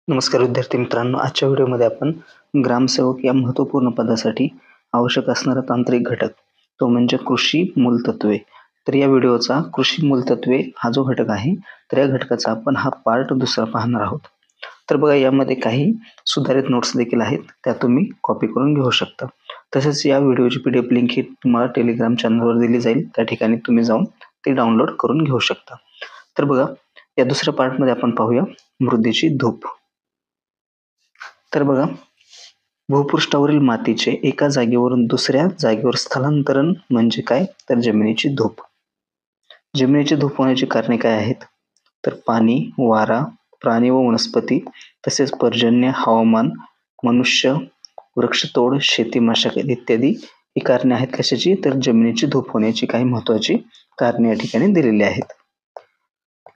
नमस्कार विद्यार्थी मित्रांनो, आजच्या व्हिडिओमध्ये आपण ग्रामसेवक या महत्त्वपूर्ण पदासाठी आवश्यक असणारा तांत्रिक घटक तो म्हणजे कृषी मूलतत्वे. तर या व्हिडिओचा कृषी मूलतत्वे हा जो घटक आहे, तर या घटकाचा आपण हा पार्ट दुसरा पाहणार आहोत. तर बघा, यामध्ये काही सुधारित नोट्स देखील आहेत, त्या तुम्ही कॉपी करून घेऊ शकता. तसेच या व्हिडिओची PDF लिंक ही तुम्हाला टेलिग्राम चॅनलवर दिली जाईल, त्या ठिकाणी तुम्ही जाऊन ते डाउनलोड करून घेऊ शकता. तर बघा, या दुसऱ्या पार्टमध्ये आपण पाहूया मृदेची धूप. तर बघा, भूपृष्ठावरील मातीचे एका जागेवरून दुसऱ्या जागेवर स्थलांतरण म्हणजे काय? तर जमिनीची धूप. जमिनीची धूप होण्याची कारणे काय आहेत? तर पाणी, वारा, प्राणी व वनस्पती, तसेच पर्जन्य, हवामान, मनुष्य, वृक्षतोड, शेती मशागत इत्यादी ही कारणे आहेत कशाची? तर जमिनीची धूप होण्याची काही महत्त्वाची कारणे या ठिकाणी दिलेली आहेत.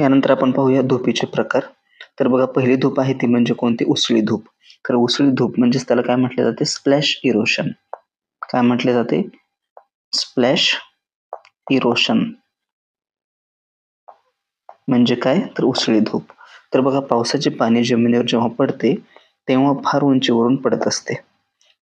यानंतर आपण पाहूया धुपीचे प्रकार. तर बघा, पहिली धूप आहे ती म्हणजे कोणती? उसळी धूप. तर उसळी धूप म्हणजेच त्याला काय म्हटले जाते? Splash erosion. काय म्हटले जाते? स्प्लॅश इरोशन म्हणजे काय? तर उसळी धूप. तर बघा, पावसाचे पाणी जमिनीवर जेव्हा पडते तेव्हा फार उंचीवरून पडत असते.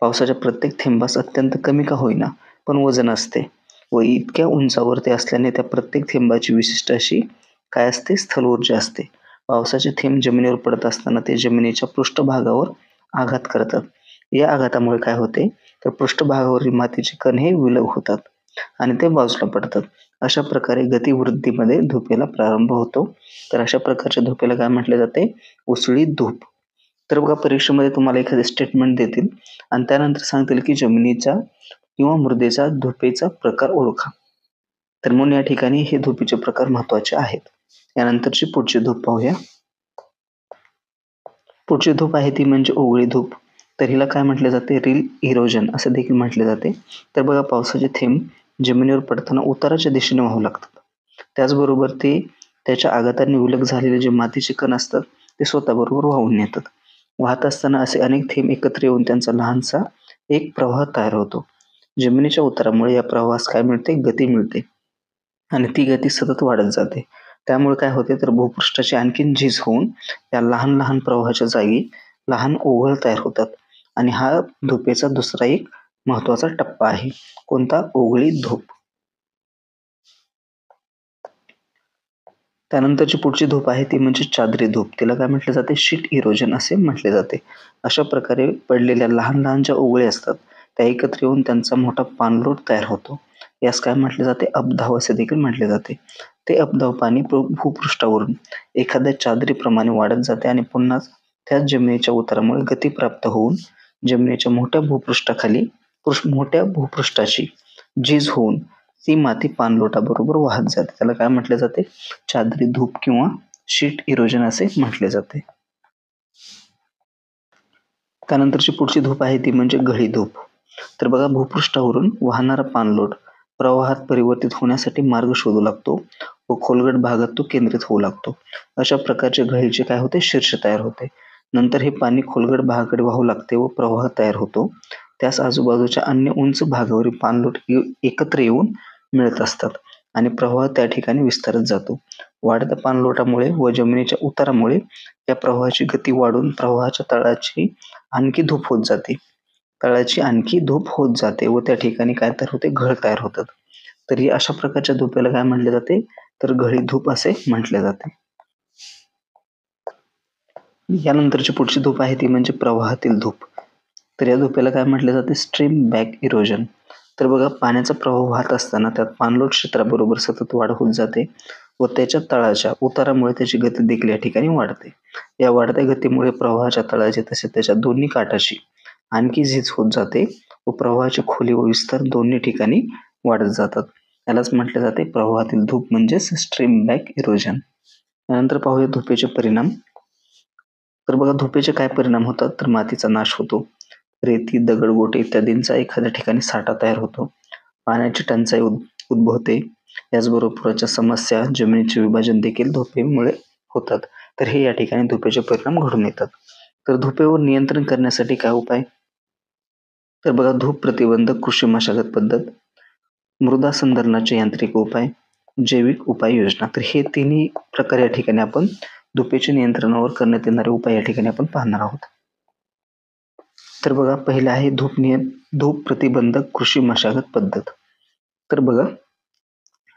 पावसाच्या प्रत्येक थेंबास अत्यंत कमी का होईना पण वजन असते व इतक्या उंचावर असल्याने त्या प्रत्येक थेंबाची विशिष्ट अशी काय असते? स्थल ऊर्जा असते. पावसाचे थेंब जमिनीवर पडत असताना ते जमिनीच्या पृष्ठभागावर आघात करतात. या आघातामुळे काय होते? तर पृष्ठभागावरील मातीचे कण हे विलग होतात आणि ते बाजूला पडतात. अशा प्रकारे गतिवृद्धीमध्ये धुपेला प्रारंभ होतो. तर अशा प्रकारच्या धुपेला काय म्हटले जाते? उसळी धूप. तर बघा, परीक्षेमध्ये तुम्हाला एखादे स्टेटमेंट देतील आणि त्यानंतर सांगतील की जमिनीचा किंवा मृदेचा धुपेचा प्रकार ओळखा. तर म्हणून या ठिकाणी हे धुपीचे प्रकार महत्त्वाचे आहेत. यानंतरची पुढची धूप पाहूया. पुढची धूप आहे ती म्हणजे ओगळी धूप. तर हिला काय म्हटले जाते? रील इरोजन असे देखील म्हटले जाते. तर बघा, पावसाचे थेंब जमिनीवर पडताना उताराच्या दिशेने वाहू लागतात. त्याचबरोबर ते त्याच्या आघाताने विलग झालेले जे मातीचे कण असतात ते स्वतःबरोबर वाहून नेतात. वाहत असताना असे अनेक थेंब एकत्र येऊन त्यांचा लहानसा एक प्रवाह तयार होतो. जमिनीच्या उतारामुळे या प्रवाहास काय मिळते? गती मिळते आणि ती गती सतत वाढत जाते. त्यामुळे काय होते? तर भूपृष्ठाची आणखीन झीज होऊन या लहान लहान प्रवाहाच्या जागी लहान ओघळ तयार होतात आणि हा धुपेचा दुसरा एक महत्त्वाचा टप्पा आहे. कोणता? ओगळी धूप. त्यानंतरची पुढची धूप आहे ती म्हणजे चादरी धूप. तिला काय म्हटले जाते? शीट इरोजन असे म्हटले जाते. अशा प्रकारे पडलेल्या लहान लहान ज्या ओगळी असतात त्या एकत्र येऊन त्यांचा मोठा पाणलोट तयार होतो. यास काय म्हटले जाते? अपधाव असे देखील म्हटले जाते. ते अपधाव पाणी भूपृष्ठावरून एखाद्या चादरीप्रमाणे वाढत जाते आणि पुन्हा त्याच जमिनीच्या उतारामुळे गती प्राप्त होऊन जमिनीच्या मोठ्या भूपृष्ठाची झीज होऊन ती माती पाणलोटाबरोबर वाहत जाते. त्याला काय म्हटले जाते? चादरी धूप किंवा शीट इरोजन असे म्हटले जाते. त्यानंतरची पुढची धूप आहे ती म्हणजे गळी धूप. तर बघा, भूपृष्ठावरून वाहणारा पाणलोट प्रवाहात परिवर्तित होण्यासाठी मार्ग शोधू लागतो व खोलगट भागात तो केंद्रित होऊ लागतो. अशा प्रकारचे गळीचे काय होते? शीर्ष तयार होते. नंतर हे पाणी खोलगट भागाकडे वाहू लागते व प्रवाह तयार होतो. त्यास आजूबाजूच्या अन्य उंच भागावरील पाणलोट एकत्र येऊन मिळत असतात आणि प्रवाह त्या ठिकाणी विस्तारत जातो. वाढत्या पाणलोटामुळे व जमिनीच्या उतारामुळे या प्रवाहाची गती वाढून प्रवाहाच्या तळाची आणखी धूप होत जाते. तळाची आणखी धूप होत जाते व त्या ठिकाणी काय तयार होते? घळ तयार होतात. तर ही अशा प्रकारच्या धुपेला काय म्हटले जाते? तर गळी धूप असे म्हटले जाते. यानंतरची पुढची धूप आहे ती म्हणजे प्रवाहातील धूप. तर या धुपेला काय म्हटले जाते? Stream back erosion. तर बघा, पाण्याचा प्रवाह वाहत असताना त्यात पाणलोट क्षेत्राबरोबर सतत वाढ होत जाते व त्याच्या तळाच्या उतारामुळे त्याची गती देखील या ठिकाणी वाढते. या वाढत्या गतीमुळे प्रवाहाच्या तळाची तसेच त्याच्या दोन्ही काठाची आणखी झीज होत जाते व प्रवाहाची खोली व विस्तार दोन्ही ठिकाणी वाढत जातात. यालाच म्हटले जाते प्रवाहातील धूप म्हणजेच स्ट्रीम बॅक इरोजन. त्यानंतर पाहूया धुपेचे परिणाम. तर बघा, धुपेचे काय परिणाम होतात? तर मातीचा नाश होतो. रेती, दगड, गोटे इत्यादींचा एखाद्या ठिकाणी साठा तयार होतो. पाण्याची टंचाई उद्भवते. याचबरोबर पुराच्या समस्या, जमिनीचे विभाजन देखील धुपेमुळे होतात. तर हे या ठिकाणी धुपेचे परिणाम घडून येतात. तर धुपेवर नियंत्रण करण्यासाठी काय उपाय? तर बघा, धूप प्रतिबंधक कृषी मशागत पद्धत, मृदा संधारणाचे यांत्रिक उपाय, जैविक उपाययोजना. तर हे तिन्ही प्रकार या ठिकाणी आपण धुपेच्या नियंत्रणावर करण्यात येणारे उपाय या ठिकाणी आपण पाहणार आहोत. तर बघा, पहिला आहे धूप प्रतिबंधक कृषी मशागत पद्धत. तर बघा,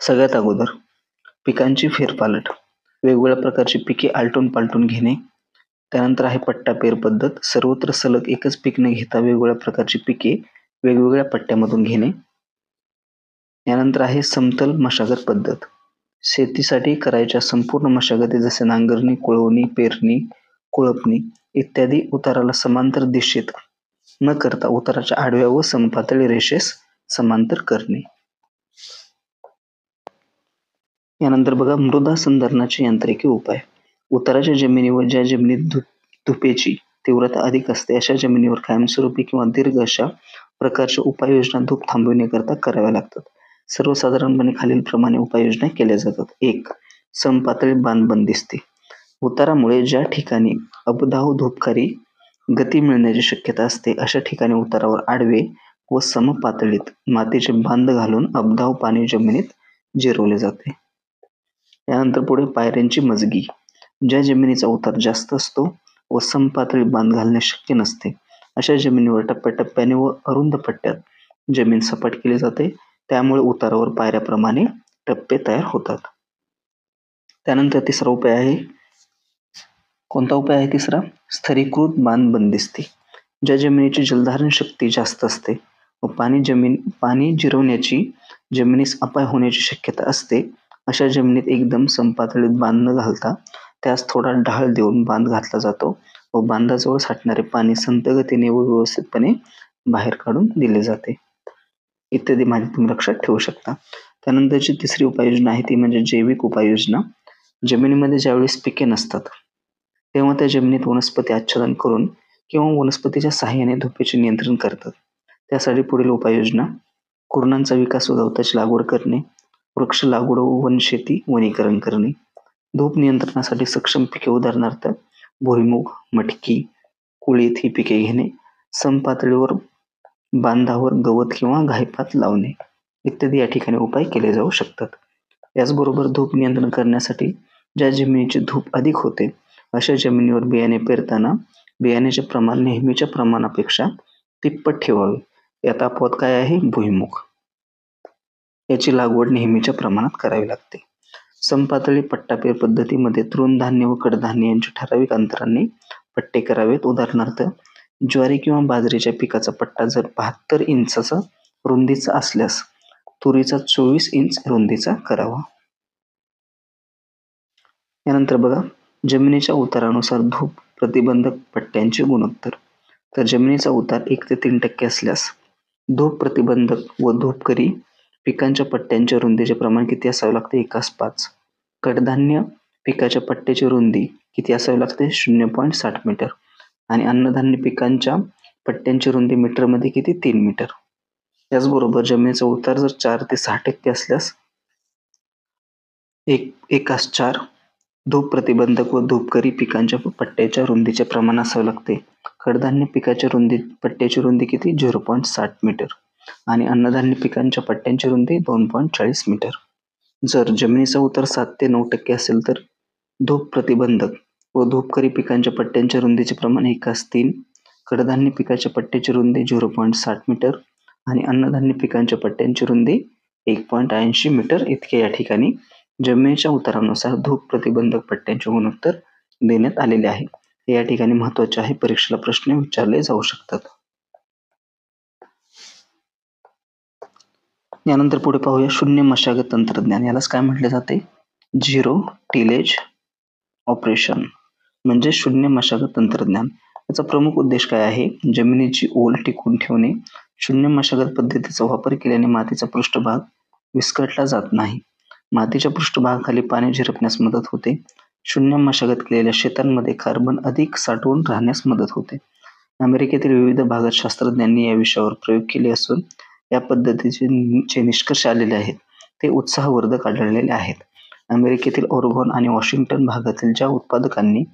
सगळ्यात अगोदर पिकांची फेरपालट, वेगवेगळ्या प्रकारची पिके आलटून पालटून घेणे. त्यानंतर आहे पट्टा पेर पद्धत, सर्वत्र सलग एकच पीक न घेता वेगवेगळ्या प्रकारची पिके वेगवेगळ्या पट्ट्यामधून घेणे. यानंतर आहे समतल मशागत पद्धत, शेतीसाठी करायच्या संपूर्ण मशागती जसे नांगरणी, कुळवणी, पेरणी, कुळपणी इत्यादी उताराला समांतर दिशेत न करता उताराच्या आडव्या व समपातळी रेषेस समांतर करणे. यानंतर बघा, मृदा संधारणाचे यांत्रिकी उपाय. उताराच्या जमिनीवर ज्या जमिनीत धुपेची तीव्रता अधिक असते अशा जमिनीवर कायमस्वरूपी किंवा दीर्घ अशा प्रकारच्या उपाययोजना धूप थांबविण्याकरता कराव्या लागतात. सर्वसाधारणपणे खालीलप्रमाणे उपाययोजना केल्या जातात. 1. समपातळी बांध बंदिस्ती. उतारामुळे ज्या ठिकाणी अपदाव धूपकारी गती मिळण्याची शक्यता असते अशा ठिकाणी उतारावर आडवे व समपातळीत मातीचे बांध घालून अपदाव पाणी जमिनीत जिरवले जाते. यानंतर पुढे पायऱ्यांची मजगी. ज्या जमिनीचा उतार जास्त असतो व समपातळी बांध घालणे शक्य नसते अशा जमिनीवर टप्प्याटप्प्याने व अरुंद पट्ट्यात जमीन सपाट केली जाते. त्यामुळे उतारावर पायऱ्याप्रमाणे टप्पे तयार होतात. त्यानंतर तिसरा उपाय आहे, कोणता उपाय आहे तिसरा? स्थरीकृत बांध बंदिस्ती. ज्या जमिनीची जलधारण शक्ती जास्त असते व पाणी जिरवण्याची जमिनीस अपाय होण्याची शक्यता असते अशा जमिनीत एकदम समपातळीत बांध न घालता त्यास थोडा ढाळ देऊन बांध घातला जातो व बांधाजवळ साठणारे पाणी संथ गतीने व व्यवस्थितपणे बाहेर काढून दिले जाते. इत्यादी माहिती तुम्ही लक्षात ठेवू शकता. त्यानंतरची तिसरी उपाययोजना आहे ती म्हणजे जैविक उपाययोजना. जमिनीमध्ये ज्यावेळेस पिके नसतात तेव्हा त्या जमिनीत वनस्पती आच्छादन करून किंवा वनस्पतीच्या सहाय्याने धुपेचे नियंत्रण करतात. त्यासाठी पुढील उपाययोजना: कुरणांचा विकास व गवताची लागवड करणे, वृक्ष लागवड व वनशेती वनीकरण करणे, धूप नियंत्रणासाठी सक्षम पिके उदाहरणार्थ भुईमूग, मटकी, कुळीथ ही पिके घेणे, समपातळीवर बांधावर गवत किंवा घाईपात लावणे इत्यादी या ठिकाणी उपाय केले जाऊ शकतात. याचबरोबर धूप नियंत्रण करण्यासाठी ज्या जमिनीची धूप अधिक होते अशा जमिनीवर बियाणे पेरताना बियाण्याचे प्रमाण नेहमीच्या प्रमाणापेक्षा तिप्पट ठेवावे. यात अपवाद काय आहे? भुईमूग. याची लागवड नेहमीच्या प्रमाणात करावी लागते. समपातळी पट्टापेर पद्धतीमध्ये तृणधान्य व कडधान्य यांचे ठराविक अंतराने पट्टे करावेत. उदाहरणार्थ ज्वारी किंवा बाजरीच्या पिकाचा पट्टा जर 72 इंचाचा रुंदीचा असल्यास तुरीचा 24 इंच रुंदीचा करावा. यानंतर बघा, जमिनीच्या उतारानुसार धूप प्रतिबंधक पट्ट्यांचे गुणोत्तर. तर जमिनीचा उतार 1 ते 3% असल्यास धूप प्रतिबंधक व धूपकरी पिकांच्या पट्ट्यांच्या रुंदीचे प्रमाण किती असावे लागते? 1:5. कडधान्य पिकाच्या पट्ट्याची रुंदी किती असावी लागते? 0.60 मीटर. आणि अन्नधान्य पिकांच्या पट्ट्यांची रुंदी मीटरमध्ये किती? 3 मीटर. याचबरोबर जमिनीचा उतार जर 4 ते 6% असल्यास 1:4 धूप प्रतिबंधक व धूपकरी पिकांच्या पट्ट्याच्या रुंदीचे प्रमाण असावे लागते. कडधान्य पिकाच्या पट्ट्याची रुंदी किती? 0.60 मीटर. आणि अन्नधान्य पिकांच्या पट्ट्यांची रुंदी 2.40 मीटर. जर जमिनीचा उतार 7 ते 9% असेल तर धूप प्रतिबंधक व धूपकरी पिकांच्या पट्ट्यांच्या रुंदीचे प्रमाण 1:3, कडधान्य पिकाच्या पट्ट्याची रुंदी 0.60 मीटर आणि अन्नधान्य पिकांच्या पट्ट्यांची रुंदी 1.80 मीटर इतके या ठिकाणी जमिनीच्या उतारानुसार धूप प्रतिबंधक पट्ट्यांचे गुणोत्तर देण्यात आलेले आहे. हे या ठिकाणी महत्त्वाचे आहे, परीक्षेला प्रश्न विचारले जाऊ शकतात. यानंतर पुढे पाहूया शून्य मशागत तंत्रज्ञान. यालाच काय म्हटले जाते? झिरो टिलेज ऑपरेशन म्हणजे शून्य मशागत तंत्रज्ञान. याचा प्रमुख उद्देश काय आहे? जमिनीची ओल टिकवून ठेवणे. शून्य मशागत पद्धतीचा वापर केल्याने मातीचा पृष्ठभाग विस्कटला जात नाही. मातीच्या पृष्ठभागाखाली पाणी झिरपण्यास मदत होते. शून्य मशागत केलेल्या शेतांमध्ये कार्बन अधिक साठवून राहण्यास मदत होते. अमेरिकेतील विविध भागात शास्त्रज्ञांनी या विषयावर प्रयोग केले असून या पद्धतीचे जे निष्कर्ष आलेले आहेत ते उत्साहवर्धक आढळलेले आहेत. अमेरिकेतील ओरेगॉन आणि वॉशिंग्टन भागातील ज्या उत्पादकांनी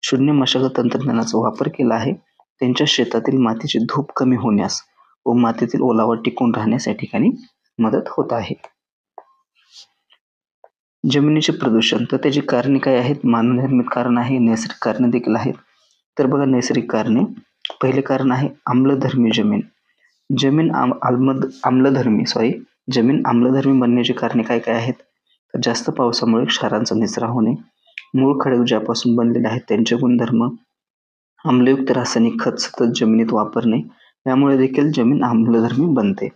शून्य मशागत तंत्रज्ञानाचा वापर केला आहे त्यांच्या शेतातील मातीची धूप कमी होण्यास व मातीतील ओलावा टिकून राहण्यास या ठिकाणी मदत होत आहे. जमिनीचे प्रदूषण तर त्याची कारणे काय आहेत? मानवनिर्मित कारण आहे, नैसर्गिक कारणे देखील आहेत. तर बघा नैसर्गिक कारणे. पहिले कारण आहे आम्लधर्मी जमीन. जमीन आम्लधर्मी बनण्याची कारणे काय काय आहेत? तर जास्त पावसामुळे क्षारांचा निचरा होणे, मूळ खडक ज्यापासून बनलेले आहेत त्यांचे गुणधर्म, आम्लयुक्त रासायनिक खत सतत जमिनीत वापरणे, यामुळे देखील जमीन आम्लधर्मी बनते.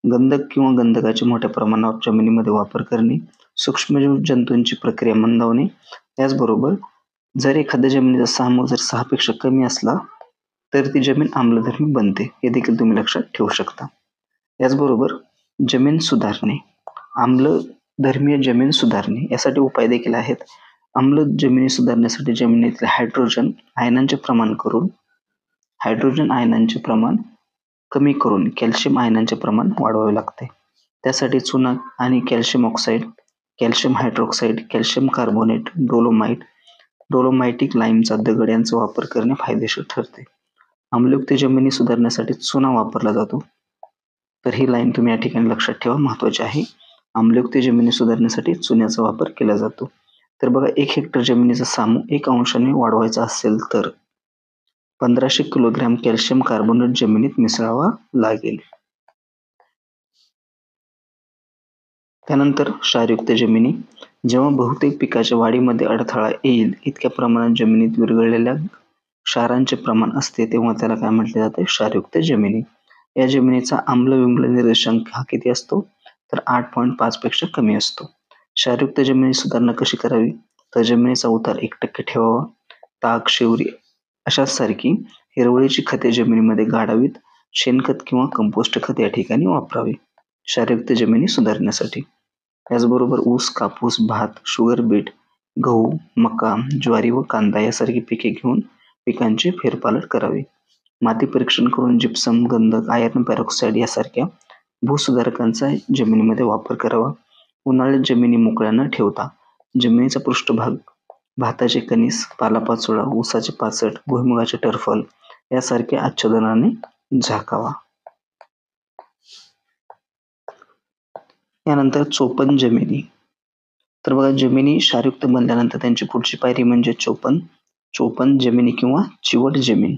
गंधक किंवा गंधकाचे मोठ्या प्रमाणावर जमिनीमध्ये वापर करणे, सूक्ष्मजीव जंतूंची प्रक्रिया मंदावणे, त्याचबरोबर जर एखाद्या जमिनीचा सामू जर 6 पेक्षा कमी असला तर ती जमीन आम्लधर्मी बनते, हे देखील तुम्ही लक्षात ठेवू शकता. याचबरोबर जमीन सुधारणे, आम्लधर्मीय जमीन सुधारणे यासाठी उपाय देखील आहेत. आम्ल जमिनी सुधारण्यासाठी जमिनीतील हायड्रोजन आयनांचे प्रमाण कमी करून कॅल्शियम आयनांचे प्रमाण वाढवावे लागते. त्यासाठी चुना आणि calcium oxide, calcium hydroxide, calcium carbonate, dolomitic लाईमचा दगड यांचा वापर करणे फायदेशीर ठरते. आम्लयुक्त जमिनी सुधारण्यासाठी चुना वापरला जातो. तर ही लाईन तुम्ही या ठिकाणी लक्षात ठेवा, महत्त्वाची आहे. आम्लयुक्त जमिनी सुधारण्यासाठी चुन्याचा वापर केला जातो. तर बघा 1 हेक्टर जमिनीचा सामू 1 अंशाने वाढवायचा असेल तर 1500 किलोग्रॅम कॅल्शियम कार्बोनेट जमिनीत मिसळावा लागेल. त्यानंतर क्षारयुक्त जमिनी. जेव्हा बहुतेक पिकाच्या वाढीमध्ये अडथळा येईल इतक्या प्रमाणात जमिनीत विरघळलेल्या क्षारांचे प्रमाण असते तेव्हा त्याला काय म्हटले जाते? क्षारयुक्त जमिनी. या जमिनीचा आम्ल-विम्ल निर्देशांक हा किती असतो? तर 8.5 पेक्षा कमी असतो. क्षारयुक्त जमिनी सुधारणा कशी करावी? तर जमिनीचा उतार 1% ठेवावा. ताक, शिवरी अशासारखी हिरवळीची खते जमिनीमध्ये गाडावीत. शेणखत किंवा कंपोस्ट खत या ठिकाणी वापरावे क्षारयुक्त जमिनी सुधारण्यासाठी. त्याचबरोबर ऊस, कापूस, भात, शुगर बीट, गहू, मका, ज्वारी व कांदा यासारखी पिके घेऊन पिकांची फेरपालट करावी. माती परीक्षण करून जिप्सम, गंधक, आयर्न पेरॉक्साईड यासारख्या भूसुधारकांचा जमिनीमध्ये वापर करावा. उन्हाळ्यात जमिनी मोकळ्या न ठेवता जमिनीचा पृष्ठभाग भाताचे कणीस, पालापाचोळा, ऊसाचे पाचट, भुईमुगाचे टरफल यासारख्या आच्छादनाने झाकावा. यानंतर चोपण जमिनी. तर बघा जमिनी क्षारयुक्त बनल्यानंतर त्यांची पुढची पायरी म्हणजे चोपण जमिनी किंवा चिवट जमीन.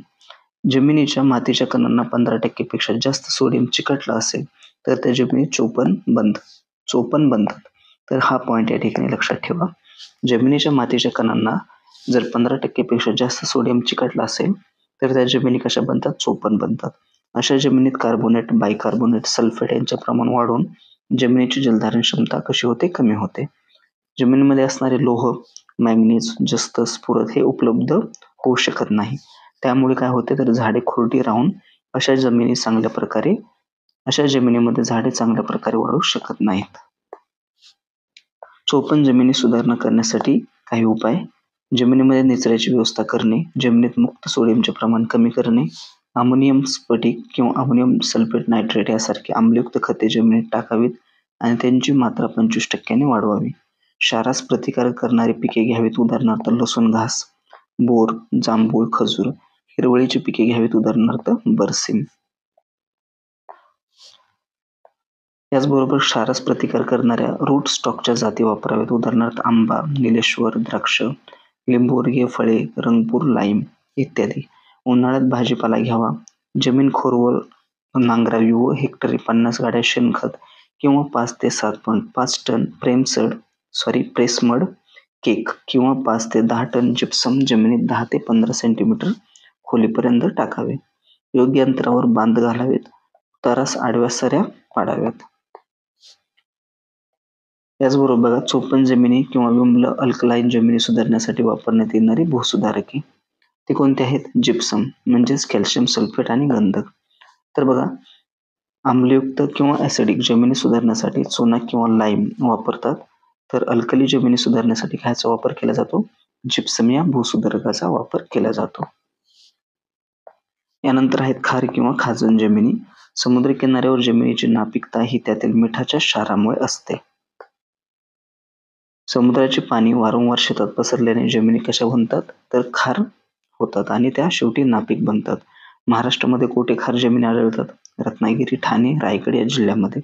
जमिनीच्या मातीच्या कणांना 15% पेक्षा जास्त सोडियम चिकटला असेल तर त्या जमिनी चोपण बनतात. तर हा पॉइंट या ठिकाणी लक्षात ठेवा. जमिनीच्या मातीच्या कणांना जर 15% पेक्षा जास्त सोडियम चिकटला असेल तर त्या जमिनी कशा बनतात? चोपण बनतात. अशा जमिनीत कार्बोनेट, बायकार्बोनेट, सल्फेट यांचे प्रमाण वाढून जमिनीची जलधारण क्षमता कशी होते? कमी होते. जमिनीमध्ये असणारे लोह, मॅंगनीज, जस्त, स्फुरद हे उपलब्ध होऊ शकत नाही. त्यामुळे काय होते? तर झाडे खुरटी राहून अशा जमिनीमध्ये झाडे चांगल्या प्रकारे वाढू शकत नाहीत. चोपण जमिनी सुधारणा करण्यासाठी काही उपाय. जमिनीमध्ये निचऱ्याची व्यवस्था करणे, जमिनीत मुक्त सोडियमचे प्रमाण कमी करणे, अमोनियम स्फटिक किंवा अमोनियम सल्फेट नायट्रेट यासारखी आम्लयुक्त खते जमिनीत टाकावीत आणि त्यांची मात्रा 25% वाढवावी. क्षारास प्रतिकार करणारी पिके घ्यावीत, उदाहरणार्थ लसूण घास, बोर, जांभूळ, खजूर. हिरवळीची पिके घ्यावीत, उदाहरणार्थ बरसीम. याचबरोबर क्षारास प्रतिकार करणाऱ्या रूट स्टॉकच्या जाती वापराव्यात, उदाहरणार्थ आंबा, निलेश्वर, द्राक्ष, लिंबूवर्गीय फळे, रंगपूर, लाईम इत्यादी. उन्हाळ्यात भाजीपाला घ्यावा. जमीन खोलवर नांगरावी व हेक्टरी 50 गाड्या शेणखत किंवा 5 ते 7.5 टन प्रेसमड केक किंवा 5 ते 10 टन जिप्सम जमिनीत 10 ते 15 सेंटीमीटर खोलीपर्यंत टाकावे. योग्य अंतरावर बांध घालावेत. उतारास आडव्या सऱ्या पाडाव्यात. याचबरोबर बघा चोपण जमिनी किंवा विम्ल अल्कलाईन जमिनी सुधारण्यासाठी वापरण्यात येणारी भूसुधारके ते कोणते आहेत? जिप्सम म्हणजेच कॅल्शियम सल्फेट आणि गंधक. तर बघा आम्लयुक्त किंवा ॲसिडिक जमिनी सुधारण्यासाठी चुना किंवा लाईम वापरतात. तर अल्कली जमिनी सुधारण्यासाठी कायचा वापर केला जातो? जिप्सम या भूसुधारकाचा वापर केला जातो. यानंतर आहेत खार किंवा खाजण जमिनी. समुद्रकिनाऱ्यावर जमिनीची नापीकता ही त्यातील मिठाच्या क्षारामुळे असते. समुद्राचे पाणी वारंवार शेतात पसरल्याने जमिनी कशा बनतात? तर खार होतात आणि त्या शेवटी नापीक बनतात. महाराष्ट्रामध्ये कोठे खार जमिनी आढळतात? रत्नागिरी, ठाणे, रायगड या जिल्ह्यामध्ये.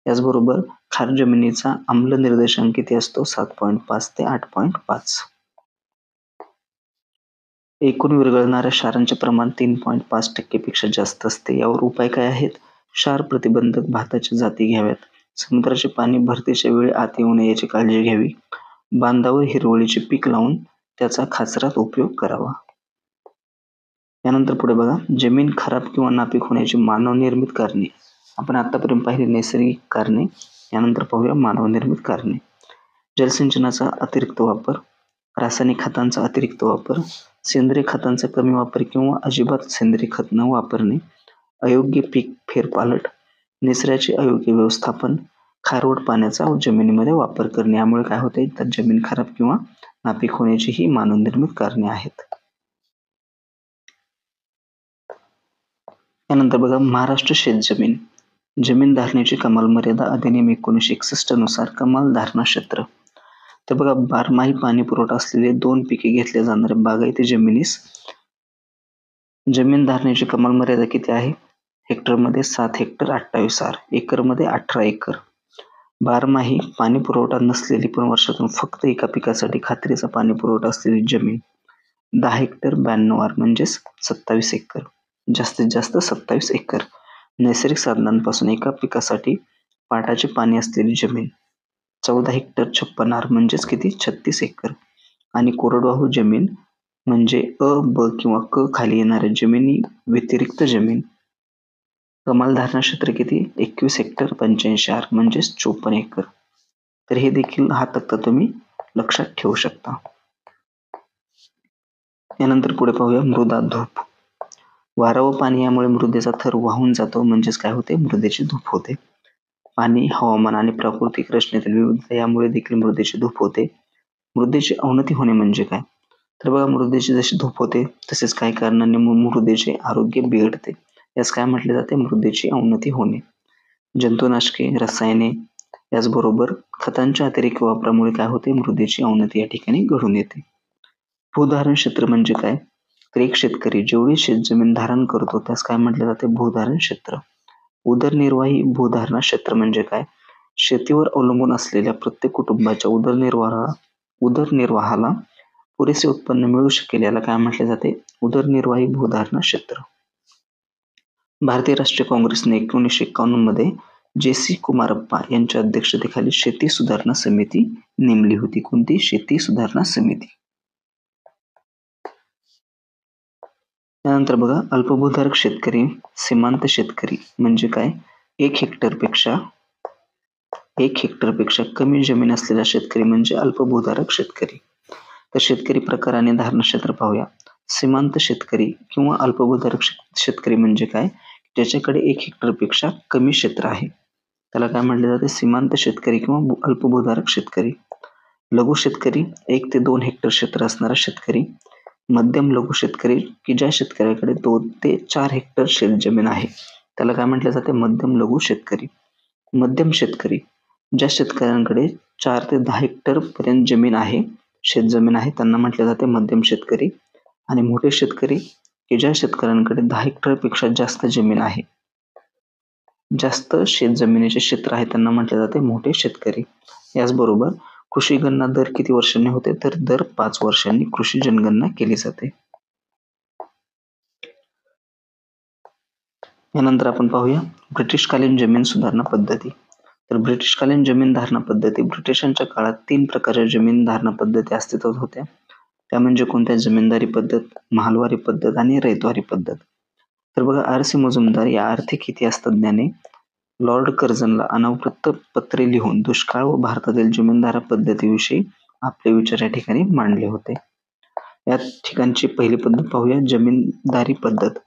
याचबरोबर खार जमिनीचा आम्ल निर्देशांक किती असतो? 7.5 ते 8.5. एकूण विरघळणाऱ्या क्षारांचे प्रमाण 3.5% पेक्षा जास्त असते. यावर उपाय काय आहेत? क्षार प्रतिबंधक भाताच्या जाती घ्याव्यात. समुद्राचे पाणी भरतीच्या वेळी आत येऊ नये याची काळजी घ्यावी. बांधावर हिरवळीचे पीक लावून त्याचा खाचरात उपयोग करावा. यानंतर पुढे बघा, जमीन खराब किंवा नापीक होण्याची मानवनिर्मित कारणे. आपण आतापर्यंत पाहिली नैसर्गिक कारणे, यानंतर पाहूया मानवनिर्मित कारणे. जलसिंचनाचा अतिरिक्त वापर, रासायनिक खतांचा अतिरिक्त वापर, सेंद्रिय खतांचा कमी वापर किंवा अजिबात सेंद्रिय खत न वापरणे, अयोग्य पीक फेरपालट, निचऱ्याचे अयोग्य व्यवस्थापन, खारवट पाण्याचा जमिनीमध्ये वापर करणे. यामुळे काय होते? तर जमीन खराब किंवा नापीक होण्याची ही मानवनिर्मित कारणे आहेत. यानंतर बघा, महाराष्ट्र शेतजमीन. जमीन धारणेची कमाल मर्यादा अधिनियम 1961 नुसार कमाल धारणा क्षेत्र. तर बघा, बारमाही पाणी पुरवठा असलेले 2 पिके घेतल्या जाणाऱ्या बागायती जमिनीस जमीन धारणेची कमाल मर्यादा किती आहे? हेक्टरमध्ये 7 हेक्टर 28 आर, एकरमध्ये 18 एकर. बारमाही पाणी पुरवठा नसलेली पण वर्षातून फक्त एका पिकासाठी खात्रीचा पाणी पुरवठा असलेली जमीन 10 हेक्टर 92 आर म्हणजेच 27 एकर. जास्तीत जास्त 27 एकर. नैसर्गिक साधनांपासून एका पिकासाठी पाटाचे पाणी असलेली जमीन 14 हेक्टर 56 आर म्हणजेच किती? 36 एकर. आणि कोरडवाहू जमीन म्हणजे अ, ब किंवा क खाली येणाऱ्या जमिनी व्यतिरिक्त जमीन. कमाल धारणा क्षेत्र किती? 21 हेक्टर 85 आर म्हणजेच 54 एकर. तर हे देखील हा तक्ता तुम्ही लक्षात ठेवू शकता. यानंतर पुढे पाहूया मृदा धूप. वारा व पाणी यामुळे मृदेचा थर वाहून जातो म्हणजेच काय होते? मृदेची धूप होते. पाणी, हवामान आणि प्राकृतिक रचनेतील विविधता यामुळे देखील मृदेची धूप होते. मृदेची अवनती होणे म्हणजे काय? तर बघा, मृदेची जशी धूप होते तसेच काही कारणांनी मृदेचे आरोग्य बिघडते. यास काय म्हटले जाते? मृदेची अवनती होणे. जंतुनाशके, रसायने याचबरोबर खतांच्या अतिरेक वापरामुळे काय होते? मृदेची अवनती या ठिकाणी घडून येते. भूधारण क्षेत्र म्हणजे काय? तर एक शेतकरी जेवढी शेतजमीन धारण करतो त्यास काय म्हटले जाते? भूधारण क्षेत्र. उदरनिर्वाही भूधारणा क्षेत्र म्हणजे काय? शेतीवर अवलंबून असलेल्या प्रत्येक कुटुंबाच्या उदरनिर्वाहाला पुरेसे उत्पन्न मिळू शकेल याला काय म्हटले जाते? उदरनिर्वाही भूधारणा क्षेत्र. भारतीय राष्ट्रीय काँग्रेसने 1951 मध्ये जे.सी. कुमारप्पा यांच्या अध्यक्षतेखाली शेती सुधारणा समिती नेमली होती. कोणती? शेती सुधारणा समिती. त्यानंतर बघा, अल्पभूधारक शेतकरी, सीमांत शेतकरी म्हणजे काय? 1 हेक्टरपेक्षा कमी जमीन असलेला शेतकरी म्हणजे अल्पभूधारक शेतकरी. तर शेतकरी प्रकार आणि धारणा क्षेत्र पाहूया. सीमांत शेतकरी किंवा अल्पभूधारक शेतकरी म्हणजे काय? ज्याच्याकडे 1 हेक्टरपेक्षा कमी क्षेत्र आहे त्याला काय म्हटले जाते? सीमांत शेतकरी किंवा अल्पभूधारक शेतकरी. लघु शेतकरी 1 ते 2 हेक्टर क्षेत्र असणारा शेतकरी. मध्यम लघु शेतकरी की ज्या शेतकऱ्याकडे 2 ते 4 हेक्टर शेतजमीन आहे त्याला काय म्हटले जाते? मध्यम लघु शेतकरी. मध्यम शेतकरी ज्या शेतकऱ्यांकडे 4 ते 10 हेक्टर पर्यंत जमीन आहे, शेतजमीन आहे, त्यांना म्हटले जाते मध्यम शेतकरी. आणि मोठे शेतकरी की ज्या शेतकऱ्यांकडे 10 हेक्टरपेक्षा जास्त जमीन आहे, जास्त शेतजमिनीचे क्षेत्र आहे, त्यांना म्हटले जाते मोठे शेतकरी. याचबरोबर कृषी गणना दर किती वर्षांनी होते? तर दर 5 वर्षांनी कृषी जनगणना केली जाते. यानंतर आपण पाहूया ब्रिटिशकालीन जमीन सुधारणा पद्धती. तर ब्रिटिशकालीन जमीन धारणा पद्धती. ब्रिटिशांच्या काळात 3 प्रकारच्या जमीन धारणा पद्धती अस्तित्वात होत्या. त्या म्हणजे कोणत्या? जमीनदारी पद्धत, महालवारी पद्धत आणि रयतवारी पद्धत. तर बघा, आर.सी. मुजुमदार या आर्थिक इतिहास तज्ञाने लॉर्ड कर्झनला अनावृत्त पत्रे लिहून दुष्काळ व भारतातील जमीनधारा पद्धतीविषयी आपले विचार या ठिकाणी मांडले होते. या ठिकाणची पहिली पद्धत पाहूया, जमीनदारी पद्धत.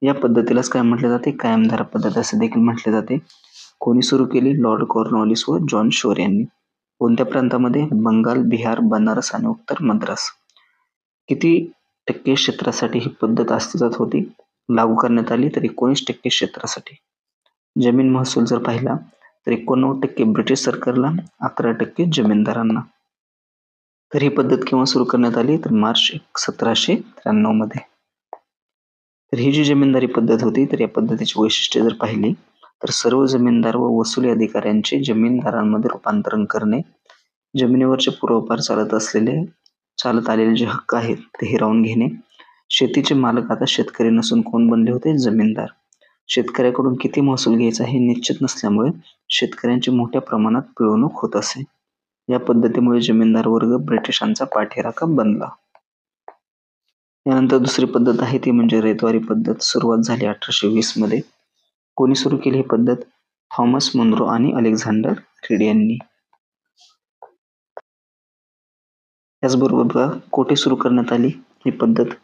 या पद्धतीलाच काय म्हटले जाते? कायमधारा पद्धत असे देखील म्हटले जाते. कोणी सुरू केली? लॉर्ड कॉर्नवॉलिस व जॉन शोर यांनी. कोणत्या प्रांतामध्ये? बंगाल, बिहार, बनारस आणि उत्तर मद्रास. किती टक्के क्षेत्रासाठी ही पद्धत अस्तित्वात होती? लागू करण्यात आली तर 19% क्षेत्रासाठी. जमीन महसूल जर पाहिला तर 89% ब्रिटिश सरकारला, 11% जमीनदारांना. तर ही पद्धत केव्हा सुरू करण्यात आली? तर मार्च 1793 मध्ये. तर ही जी जमीनदारी पद्धत होती तर या पद्धतीची वैशिष्ट्ये जर पाहिली तर सर्व जमीनदार व वसुली अधिकाऱ्यांचे जमीनदारांमध्ये रूपांतरण करणे, जमिनीवरचे पूर्वापार चालत आलेले जे हक्क आहेत ते हिरावून घेणे, शेतीचे मालक आता शेतकरी नसून कोण बनले होते? जमीनदार. शेतकऱ्याकडून किती महसूल घ्यायचा हे निश्चित नसल्यामुळे शेतकऱ्यांची मोठ्या प्रमाणात पिळवणूक होत असे. या पद्धतीमुळे जमीनदार वर्ग ब्रिटिशांचा पाठीराखा बनला. यानंतर दुसरी पद्धत आहे ती म्हणजे रयतवारी पद्धत. सुरुवात झाली 1820 मध्ये. कोणी सुरू केली ही पद्धत? थॉमस मुनरो आणि अलेक्झांडर रीड यांनी. त्याचबरोबर बघा कोठे सुरू करण्यात आली ही पद्धत?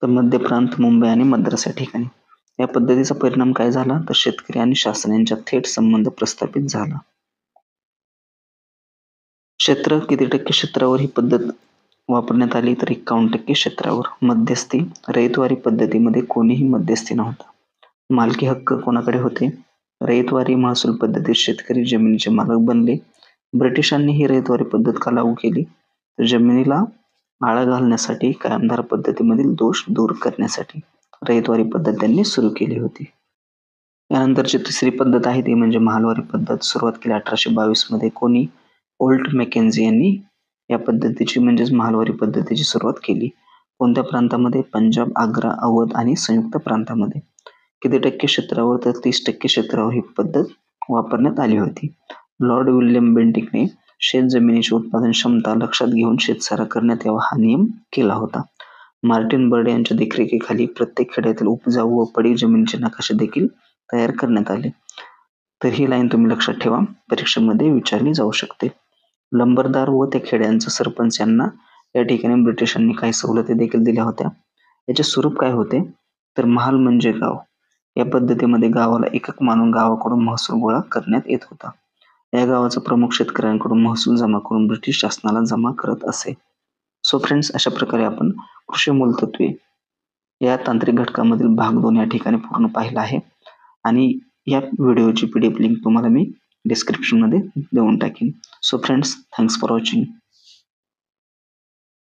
तर मध्य प्रांत, मुंबई आणि मद्रास या ठिकाणी. या पद्धतीचा परिणाम काय झाला? तर शेतकरी आणि शासन यांच्यात थेट संबंध प्रस्थापित झाला. क्षेत्र किती टक्के क्षेत्रावर ही पद्धत वापरण्यात आली? तर 51% क्षेत्रावर. मध्यस्थी. रयतवारी पद्धतीमध्ये कोणीही मध्यस्थी नव्हता. मालकी हक्क कोणाकडे होते? रयतवारी महसूल पद्धतीत शेतकरी जमिनीचे मालक बनले. ब्रिटिशांनी ही रयतवारी पद्धत का लागू केली? तर जमिनीला आळा घालण्यासाठी, कायमधार पद्धतीमधील दोष दूर करण्यासाठी रयतवारी पद्धत त्यांनी सुरू केली होती. यानंतरची तिसरी पद्धत आहे ती म्हणजे महालवारी पद्धत. सुरुवात केली 1822 मध्ये. कोणी? ओल्ट मॅकेन्झी यांनी या पद्धतीची म्हणजेच महालवारी पद्धतीची सुरुवात केली. कोणत्या प्रांतामध्ये? पंजाब, आग्रा, अवध आणि संयुक्त प्रांतामध्ये. किती टक्के क्षेत्रावर? तर 30% क्षेत्रावर ही पद्धत वापरण्यात आली होती. लॉर्ड विल्यम बेंटिकने शेत जमिनीची उत्पादन क्षमता लक्षात घेऊन शेतसारा करण्यात यावा हा नियम केला होता. मार्टिन बर्ड यांच्या देखरेखीखाली प्रत्येक खेड्यातील उपजाऊ व पडीक जमिनीचे नकाशे देखील तयार करण्यात आले. तर ही लाईन तुम्ही लक्षात ठेवा, परीक्षेमध्ये विचारली जाऊ शकते. लंबरदार व त्या खेड्यांचा सरपंच यांना या ठिकाणी ब्रिटिशांनी काही सवलती देखील दिल्या होत्या. याचे स्वरूप काय होते? तर महाल म्हणजे गाव. या पद्धतीमध्ये गावाला एकक मानून गावाकडून महसूल गोळा करण्यात येत होता. या गावाचा प्रमुख शेतकऱ्यांकडून महसूल जमा करून ब्रिटिश शासनाला जमा करत असे. सो फ्रेंड्स, अशा प्रकारे आपण कृषी मूलतत्वे या तांत्रिक घटकामधील भाग 2 या ठिकाणी पूर्ण पाहिला आहे आणि या व्हिडिओची PDF लिंक तुम्हाला मी डिस्क्रिप्शनमध्ये देऊन टाकेन. So friends, thanks for watching.